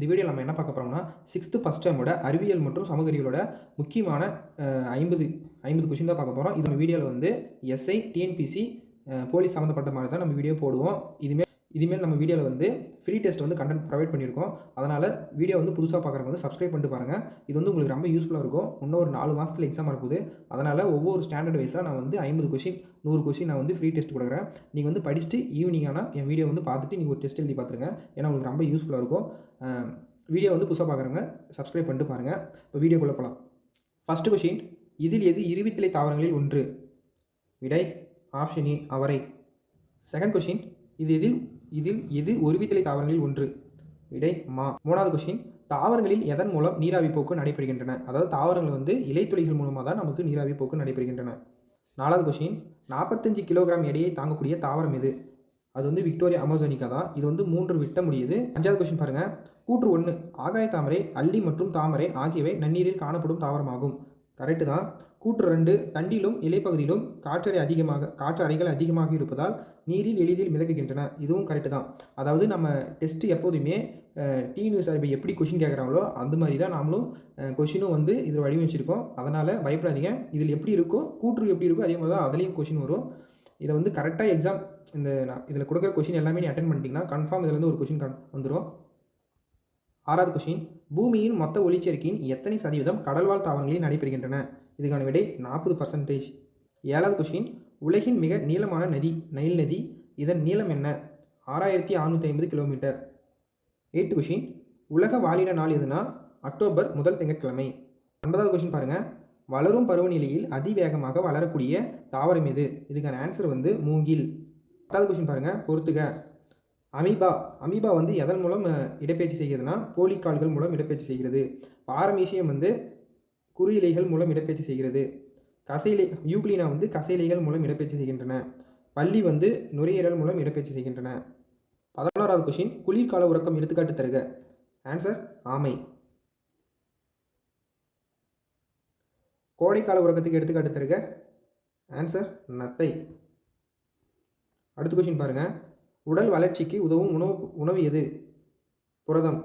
இந்த வீடியோவில் நம்ம என்ன பார்க்க போகிறோம்னா 6th ஃபர்ஸ்ட் டேர்மோட அறிவியல் மற்றும் சமூக அறிவியலோட முக்கியமான 50 கொஸ்டின் தான் பார்க்க போகிறோம். இந்த வீடியோவில் வந்து எஸ்ஐ, டிஎன்பிசி, போலீஸ் சம்மந்தப்பட்ட மாதிரி தான் நம்ம வீடியோ போடுவோம். இதுமேல் நம்ம வீடியோவில் வந்து ஃப்ரீ டெஸ்ட் வந்து கண்டென்ட் ப்ரொவைட் பண்ணியிருக்கோம். அதனால் வீடியோ வந்து புதுசாக பார்க்குறவங்க வந்து சப்ஸ்கிரைப் பண்ணிட்டு பாருங்கள். இது வந்து உங்களுக்கு ரொம்ப யூஸ்ஃபுல்லாக இருக்கும். இன்னும் ஒரு 4 மாதத்தில் எக்ஸாம் வரப்போகுது. அதனால் ஒவ்வொரு ஸ்டாண்டர்ட் வைஸாக நான் வந்து 50 கொஸ்டின் 100 கொஸ்டின் நான் வந்து ஃப்ரீ டெஸ்ட் கொடுக்குறேன். நீங்கள் வந்து படிச்சுட்டு ஈவினிங் ஆனால் என் வீடியோ வந்து பார்த்துட்டு நீங்கள் ஒரு டெஸ்ட் எழுதி பார்த்துருங்க. ஏன்னா உங்களுக்கு ரொம்ப யூஸ்ஃபுல்லாக இருக்கும். வீடியோ வந்து புதுசாக பார்க்குறவங்க சப்ஸ்கிரைப் பண்ணிட்டு பாருங்கள். இப்போ வீடியோக்குள்ளே போகலாம். ஃபஸ்ட்டு கொஸ்டின், இதில் எது இருவித்திலை தாவரங்களில் ஒன்று? விடை ஆப்ஷன் ஏ அவரை. செகண்ட் கொஸ்டின், இதில் எது ஒருவித்திலை தாவரங்களில் ஒன்று? விடை மா. மூணாவது கொஸ்டின், தாவரங்களில் எதன் மூலம் நீராவி போக்கு நடைபெறுகின்றன? அதாவது தாவரங்கள் வந்து இலைத்துளிகள் மூலமாக தான் நமக்கு நீராவி போக்கு நடைபெறுகின்றன. நாலாவது கொஸ்டின், 45 கிலோகிராம் எடையை தாங்கக்கூடிய தாவரம் எது? அது வந்து விக்டோரியா அமேசானிக்கா தான். இது வந்து 3 விட்ட முடியுது. 5வது கொஸ்டின் பாருங்கள். கூற்று 1, ஆகாய தாமரை, அல்லி மற்றும் தாமரை ஆகியவை நன்னீரில் காணப்படும் தாவரமாகும். கரெக்டு தான். கூற்று 2, தண்டிலும் இலைப்பகுதியிலும் காற்று அறைகள் அதிகமாக இருப்பதால் நீரில் எளிதில் மிதக்குகின்றன. இதுவும் கரெக்டு தான். அதாவது நம்ம டெஸ்ட் எப்போதுமே டிஎன்பிஎஸ்சி எப்படி கொஷின் கேட்குறாங்களோ அந்த மாதிரி தான் நாமளும் கொஷினும் வந்து இதில் வடிவமைச்சிருக்கோம். அதனால் பயப்படாதீங்க. இதில் எப்படி இருக்கோ கூற்று எப்படி இருக்கோ அதே மாதிரி தான் அதுலேயும் கொஷின் வரும். இதை வந்து கரெக்டாக எக்ஸாம் இதில் கொடுக்குற கொஷின் எல்லாமே நீ அட்டென்ட் பண்ணிட்டீங்கன்னா கன்ஃபார்ம் இதில் வந்து ஒரு கொஷின் வந்துடும். 6வது கொஷின், பூமியின் மொத்த ஒளிச்சேர்க்கையின் எத்தனை சதவீதம் கடல்வாழ் தாவரங்களில் நடைபெறுகின்றன? இதுக்கான விடை 40%. 7வது கொஷின், உலகின் மிக நீளமான நதி நைல் நதி. இதன் நீளம் என்ன? 6650 கிலோமீட்டர். 8th கொஷின், உலக வாழிட நாள் எதுனா? அக்டோபர் முதல் திங்கட்கிழமை. 9வது கொஷின் பாருங்கள். வளரும் பருவநிலையில் அதிவேகமாக வளரக்கூடிய தாவரம் எது? இதுக்கான ஆன்சர் வந்து மூங்கில். 10வது கொஷின் பாருங்கள், பொறுத்துக. அமீபா வந்து எதன் மூலம் இடப்பெயர்ச்சி செய்கிறதுனா போலிக்கால்கள் மூலம் இடப்பெயர்ச்சி செய்கிறது. பாரமீசியம் வந்து குறு இலைகள் மூலம் இடப்பெயர்ச்சி செய்கிறது. யூக்ளினா வந்து கசையிலைகள் மூலம் இடப்பெயர்ச்சி செய்கின்றன. பள்ளி வந்து நுரையீரல் மூலம் இடப்பெயர்ச்சி செய்கின்றன. 11வது கொஷின், குளிர்கால உறக்கம் எடுத்துக்காட்டு தருக. ஆன்சர் ஆமை. கோடைக்கால உறக்கத்துக்கு எடுத்துக்காட்டு தருக. ஆன்சர் நத்தை. அடுத்த கொஷின் பாருங்க. உடல் வளர்ச்சிக்கு உதவும் உணவு எது? புரதம்.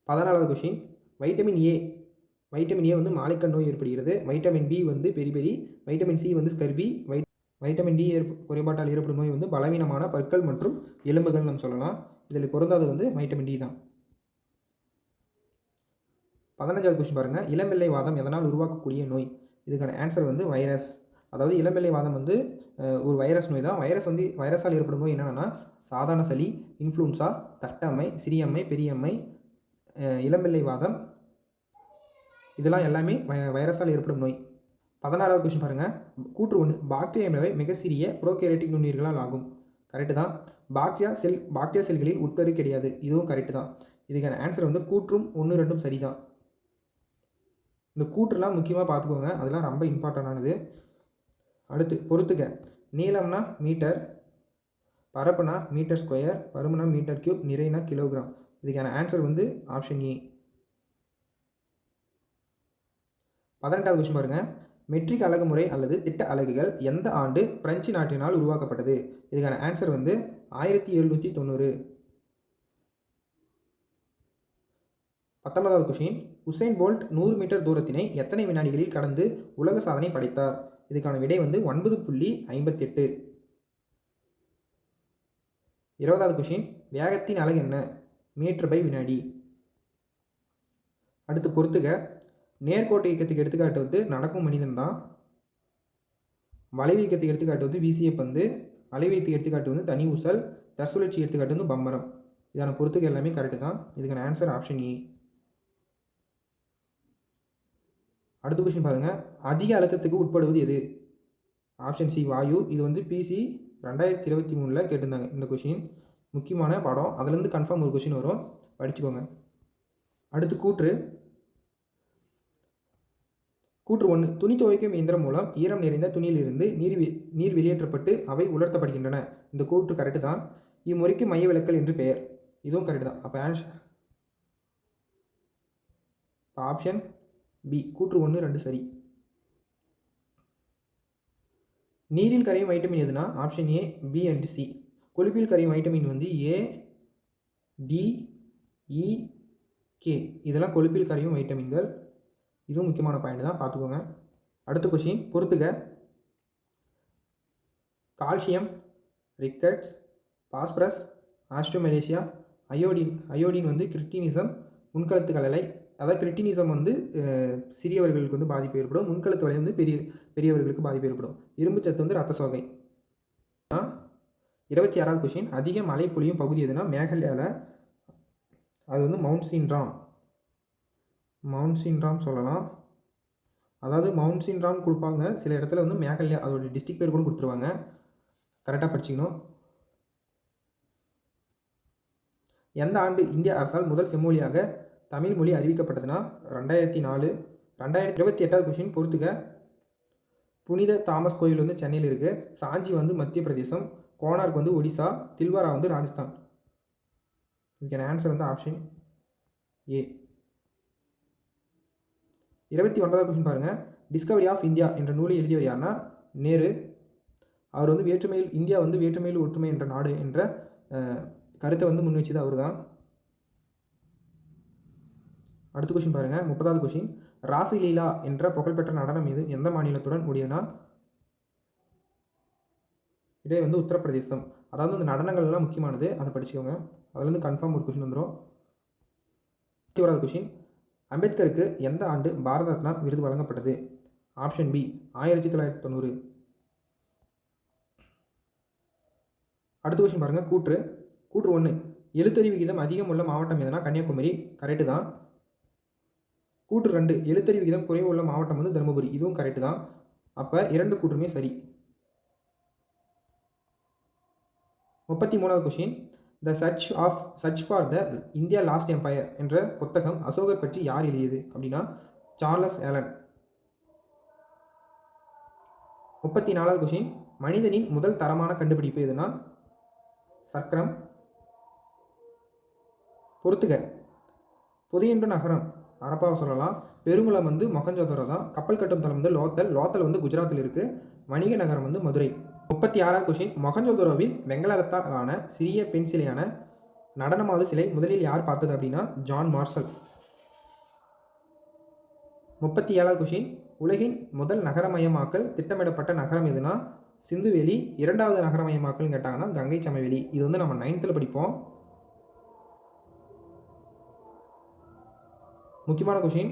14வது கொஷின், வைட்டமின் ஏ வந்து மாலைக்கண் நோய் ஏற்படுகிறது. வைட்டமின் பி வந்து பெரிபெரி. வைட்டமின் சி வந்து ஸ்கர்வி. வைட்டமின் டி குறைபாட்டால் ஏற்படும் நோய் வந்து பலவீனமான பற்கள் மற்றும் எலும்புகள் நம்ம சொல்லலாம். இதில் பொருந்தாது வந்து வைட்டமின் டி தான். 15வது கொஸ்டின் பாருங்கள். இளம்பிள்ளை வாதம் எதனால் உருவாக்கக்கூடிய நோய்? இதுக்கான ஆன்சர் வந்து வைரஸ். அதாவது இளம்பிள்ளை வாதம் வந்து ஒரு வைரஸ் நோய் தான். வைரஸால் ஏற்படும் நோய் என்னென்னா சாதாரண சளி, இன்ஃப்ளூன்ஸா, தட்டம்மை, சிறியம்மை, பெரியம்மை, இளம்பிள்ளை வாதம், இதெல்லாம் எல்லாமே வைரஸால் ஏற்படும் நோய். 16வது கொஸ்டின் பாருங்கள். கூற்று 1, பாக்டீரியாவை மிக சிறிய ப்ரோகேரியோட்டிக் நுண்ணுயிர்களால் ஆகும். கரெக்டு தான். பாக்டீரியா செல்களில் உட்கரு கிடையாது. இதுவும் கரெக்டு தான். இதுக்கான ஆன்சர் வந்து கூற்றும் 1, 2 சரி தான். இந்த கூற்றுலாம் முக்கியமாக பார்த்துக்கோங்க. அதெல்லாம் ரொம்ப இம்பார்ட்டண்டானது. அடுத்து பொறுத்துக்க. நீளம்னா மீட்டர், பரப்புனா மீட்டர் ஸ்கொயர், பருமனா மீட்டர் கியூப், நிறைனா கிலோகிராம். இதுக்கான ஆன்சர் வந்து ஆப்ஷன் ஏ. 18வது கொஸ்டின் பாருங்கள். மெட்ரிக் அலகு முறை அல்லது திட்ட அலகுகள் எந்த ஆண்டு பிரெஞ்சு நாட்டினால் உருவாக்கப்பட்டது? இதுக்கான ஆன்சர் வந்து 1790. 19வது கொஸ்டின், உசைன் போல்ட் 100 மீட்டர் தூரத்தினை எத்தனை வினாடிகளில் கடந்து உலக சாதனை படைத்தார்? இதுக்கான விடை வந்து 9.58. 20வது கொஸ்டின், வேகத்தின் அலகு என்ன? மீட்டர் பை வினாடி. அடுத்து பொறுத்துக. நேர்கோட்டு இயக்கத்துக்கு எடுத்துக்காட்டு வந்து நடக்கும் மனிதன் தான். வளைவு இயக்கத்துக்கு எடுத்துக்காட்டு வந்து வீசிய பந்து. அலைவீத்துக்கு எடுத்துக்காட்டு வந்து தனி ஊசல். தற்சுழற்சி எடுத்துக்காட்டு வந்து பம்பரம். இதான பொறுத்துக்க எல்லாமே கரெக்டு தான். இதுக்கான ஆன்சர் ஆப்ஷன் ஏ. அடுத்த கொஸ்டின் பாருங்கள். அதிக அழுத்தத்துக்கு உட்படுவது எது? ஆப்ஷன் சி வாயு. இது வந்து பிசி 2023 கேட்டிருந்தாங்க. இந்த கொஷின் முக்கியமான பாடம். அதுலேருந்து கன்ஃபார்ம் ஒரு கொஷின் வரும், படிச்சுக்கோங்க. அடுத்து கூற்று 1, துணி துவைக்கும் இயந்திரம் மூலம் ஈரம் நிறைந்த துணியிலிருந்து நீர் வெளியேற்றப்பட்டு அவை உலர்த்தப்படுகின்றன. இந்த கூற்று கரெக்டு தான். இம்முறைக்கு மைய விலக்கல் என்று பெயர். இதுவும் கரெக்டு தான். அப்போ ஆப்ஷன் பி. கூற்று 1, 2 சரி. நீரில் கரையும் வைட்டமின் எதுனா? Option A, B and C. கொழுப்பில் கரையும் வைட்டமின் வந்து ஏ, டி, இ, கே. இதெல்லாம் கொழுப்பில் கரையும் வைட்டமின்கள். இதுவும் முக்கியமான பாயிண்ட் தான், பார்த்துக்கோங்க. அடுத்த கொஷின் பொறுத்துக. கால்சியம், ரிக்கெட்ஸ், பாஸ்பரஸ், ஆஸ்ட்ரோமலேசியா, அயோடின் வந்து கிரிட்டினிசம், முன்கழுத்து கலலை. அதாவது கிரிட்டினிசம் வந்து சிறியவர்களுக்கு வந்து பாதிப்பு ஏற்படும், முன்கழுத்து வலை வந்து பெரியவர்களுக்கு பாதிப்பு ஏற்படும். இரும்பு சத்து வந்து ரத்த சோகை. 26வது கொஷின் அதிக மழை பொழியும் பகுதி எதுனா மேகாலயாவில். அது வந்து மவுண்ட் சின்ராம் சொல்லலாம். அதாவது மவுண்ட் சின்ராம் கொடுப்பாங்க, சில இடத்துல வந்து மேகாலயா அதோட டிஸ்ட்ரிக்ட் பேர் கூட கொடுத்துருவாங்க. கரெக்டாக படிச்சிக்கணும். எந்த ஆண்டு இந்திய அரசால் முதல் செம்மொழியாக தமிழ் மொழி அறிவிக்கப்பட்டதுன்னா 2004. 2028வது கொஷின் பொறுத்துக. புனித தாமஸ் கோயில் வந்து சென்னையில் இருக்குது, சாஞ்சி வந்து மத்திய பிரதேசம், கோனார்க் வந்து ஒடிசா, தில்வாரா வந்து ராஜஸ்தான். இதுக்கான ஆன்சர் வந்து ஆப்ஷன் ஏ. 29வது கொஷின் பாருங்கள். டிஸ்கவரி ஆஃப் இந்தியா என்ற நூலை எழுதியவர் யாருன்னா நேரு. அவர் வந்து இந்தியா வந்து வேற்றுமையில் ஒற்றுமை என்ற நாடு என்ற கருத்தை வந்து முன் வச்சது அவர் தான். அடுத்த கொஷின் பாருங்கள். 30வது கொஷின் ராசலீலா என்ற புகழ்பெற்ற நடனம் எது எந்த மாநிலத்துடன் உடையதுன்னா இதே வந்து உத்தரப்பிரதேசம். அதாவது இந்த நடனங்கள்லாம் முக்கியமானது, அதை படிச்சுக்கோங்க. அதுலேருந்து கன்ஃபார்ம் ஒரு கொஷின் வந்துடும். 21வது கொஷின் அம்பேத்கருக்கு எந்த ஆண்டு பாரத ரத்னா விருது வழங்கப்பட்டது? Option B 1990. அடுத்த கொஷின் பாருங்கள். கூற்று 1 எழுத்தறிவு விகிதம் அதிகம் உள்ள மாவட்டம் எதுனா கன்னியாகுமரி. கரெக்டு தான். கூற்று 2 எழுத்தறிவு விகிதம் குறைவு உள்ள மாவட்டம் வந்து தருமபுரி. இதுவும் கரெக்டு தான். அப்போ 2 கூற்றுமே சரி. 33வது question the search for the India lost empire என்ற புத்தகம் அசோகர் பற்றி யார் எழுதியது அப்படின்னா சார்லஸ் ஆலன். 34வது கொஷின் மனிதனின் முதல் தரமான கண்டுபிடிப்பு எதுனா சக்கரம். பொறுத்துக. புதையுண்ட நகரம் ஹரப்பாவை சொல்லலாம். பெருங்குளம் வந்து மொஹஞ்சதாரோ தான். கப்பல் கட்டும் தளம் வந்து லோத்தல் வந்து குஜராத்தில் இருக்குது. வணிக நகரம் வந்து மதுரை. 36வது கொஷின் மொஹஞ்சதாரோவில் வெங்கலத்தால் ஆன சிறிய பெண் சிலையான நடனமாவது சிலை முதலில் யார் பார்த்தது அப்படின்னா ஜான் மார்ஷல். 37வது கொஷின் உலகின் முதல் நகரமயமாக்கல் திட்டமிடப்பட்ட நகரம் எதுனா சிந்துவெளி. 2வது நகரமயமாக்கல்னு கேட்டாங்கன்னா கங்கை சமவெளி. இது வந்து நம்ம 9th படிப்போம். முக்கியமான கொஷின்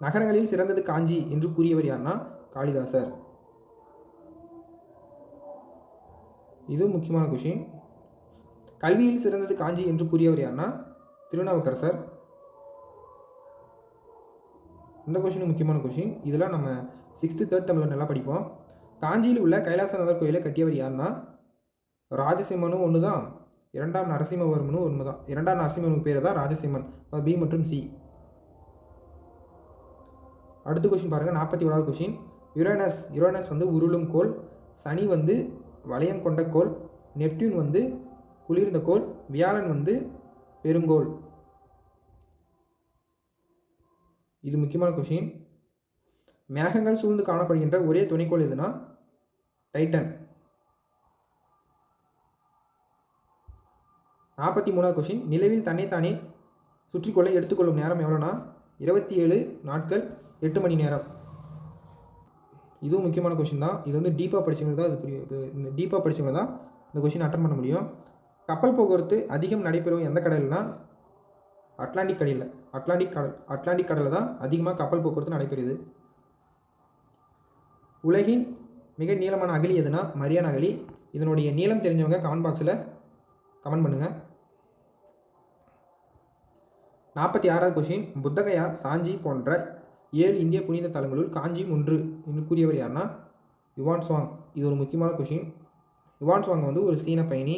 நகரங்களில் சிறந்தது காஞ்சி என்று கூறியவர் யாருன்னா காளிதாசர். இதுவும் முக்கியமான கொஷின். கல்வியில் சிறந்தது காஞ்சி என்று கூறியவர் யாருன்னா திருநாவுக்கரசர். இந்த கொஷினும் முக்கியமான கொஷின். இதெல்லாம் நம்ம 6th 3rd டேர்மில் நல்லா படிப்போம். காஞ்சியில் உள்ள கைலாசநாதர் கோயிலை கட்டியவர் யாருன்னா ராஜசிம்மனும் ஒன்று தான், 2ஆம் நரசிம்மவர்மனும் ஒன்று தான். 2ஆம் நரசிம்மனுக்கு பேர் தான் ராஜசிம்மன். பி மற்றும் சி. அடுத்த கொஷின் பாருங்கள். 41வது கொஷின் யுரேனஸ் வந்து உருளும் கோள், சனி வந்து வளையம் கொண்ட கோள், நெப்டியூன் வந்து குளிர்ந்த கோள், வியாழன் வந்து பெருங்கோள். இது முக்கியமான கொஷின். மேகங்கள் சூழ்ந்து காணப்படுகின்ற ஒரே துணைக்கோள் எதுனா டைட்டன். 43வது கொஷின் நிலவில் தன்னைத்தானே சுற்றிக்கொள்ள எடுத்துக்கொள்ளும் நேரம் எவ்வளோனா 27 நாட்கள் 8 மணி நேரம். இதுவும் முக்கியமான கொஷின் தான். இது வந்து டீப்பாக படிச்சவங்க தான் இந்த கொஷின் அட்டன் பண்ண முடியும். கப்பல் போக்குவரத்து அதிகம் நடைபெறும் எந்த கடல்னா அட்லாண்டிக் கடலில் தான் அதிகமாக கப்பல் போக்குவரத்து நடைபெறுது. உலகின் மிக நீளமான அகழி எதுனா மரியானா அகழி. இதனுடைய நீளம் தெரிஞ்சவங்க கமெண்ட் பாக்ஸில் கமெண்ட் பண்ணுங்கள். 46வது கொஷின் புத்தகயா, சாஞ்சி போன்ற 7 இந்திய புனித தலங்களுள் காஞ்சியும் ஒன்று என்று கூறியவர் யாருன்னா யுவான் சுவாங். இது ஒரு முக்கியமான கொஷின். யுவான் சுவாங் வந்து ஒரு சீன பயணி.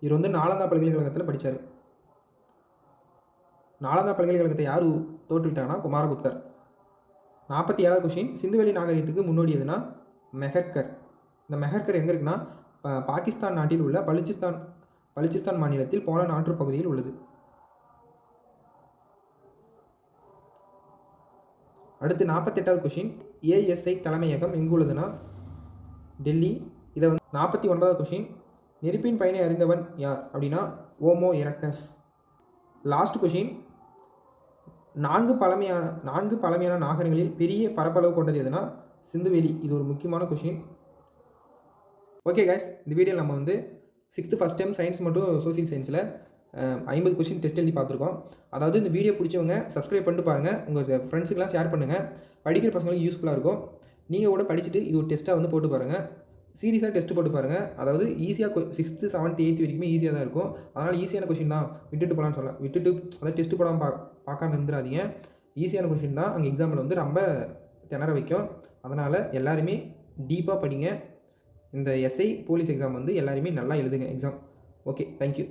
இவர் வந்து நாலந்தா பல்கலைக்கழகத்தில் படித்தார். நாலந்தா பல்கலைக்கழகத்தை யார் தோற்றுவிட்டாங்கன்னா குமாரகுப்தர். 47வது கொஷின் சிந்துவெளி நாகரிகத்துக்கு முன்னோடியதுன்னா மெஹர்கர். இந்த மெஹர்கர் எங்கே இருக்குன்னா பாகிஸ்தான் நாட்டில் உள்ள பலுச்சிஸ்தான் மாநிலத்தில் போலந்து ஆற்று பகுதியில் உள்ளது. அடுத்து 48வது கொஷின் ஏஎஸ்ஐ தலைமையகம் எங்கு உள்ளதுன்னா டெல்லி. இதை வந்து 49வது கொஷின். நெருப்பின் பயனை அறிந்தவன் யார் அப்படின்னா ஓமோ எரக்டஸ். Last question. நான்கு பழமையான நாகரிகங்களில் பெரிய பரப்பளவு கொண்டது எதுனா சிந்துவெளி. இது ஒரு முக்கியமான கொஷின். ஓகே கைஸ், இந்த வீடியோவில் நம்ம வந்து 6th ஃபஸ்ட் டைம் சயின்ஸ் மற்றும் சோசியல் சயின்ஸில் 50 கொஷின் டெஸ்ட் எழுதி பார்த்துருக்கோம். அதாவது இந்த வீடியோ பிடிச்சவங்க சப்ஸ்கிரைப் பண்ணிட்டு பாருங்கள், உங்கள் ஃப்ரெண்ட்ஸுக்கெலாம் ஷேர் பண்ணுங்கள். படிக்கிற பசங்களுக்கு யூஸ்ஃபுல்லாக இருக்கும். நீங்கள் கூட படிச்சுட்டு இது ஒரு டெஸ்ட்டாக வந்து போட்டு பாருங்கள். சீரியஸாக டெஸ்ட் போட்டு பாருங்கள். அதாவது ஈஸியாக 6th 7th 8th வரைக்குமே ஈஸியாக தான் இருக்கும். அதனால் ஈஸியான கொஷின் தான் விட்டுட்டு போகலான்னு சொல்லலாம். அதாவது டெஸ்ட்டு போடாமல் பார்க்காம இருந்துடாதீங்க. ஈஸியான கொஷின் தான் அங்கே எக்ஸாமில் வந்து ரொம்ப திணற வைக்கும். அதனால் எல்லாருமே டீப்பாக படிங்க. இந்த எஸ்ஐ போலீஸ் எக்ஸாம் வந்து எல்லாருமே நல்லா எழுதுங்க எக்ஸாம். Okay, thank you.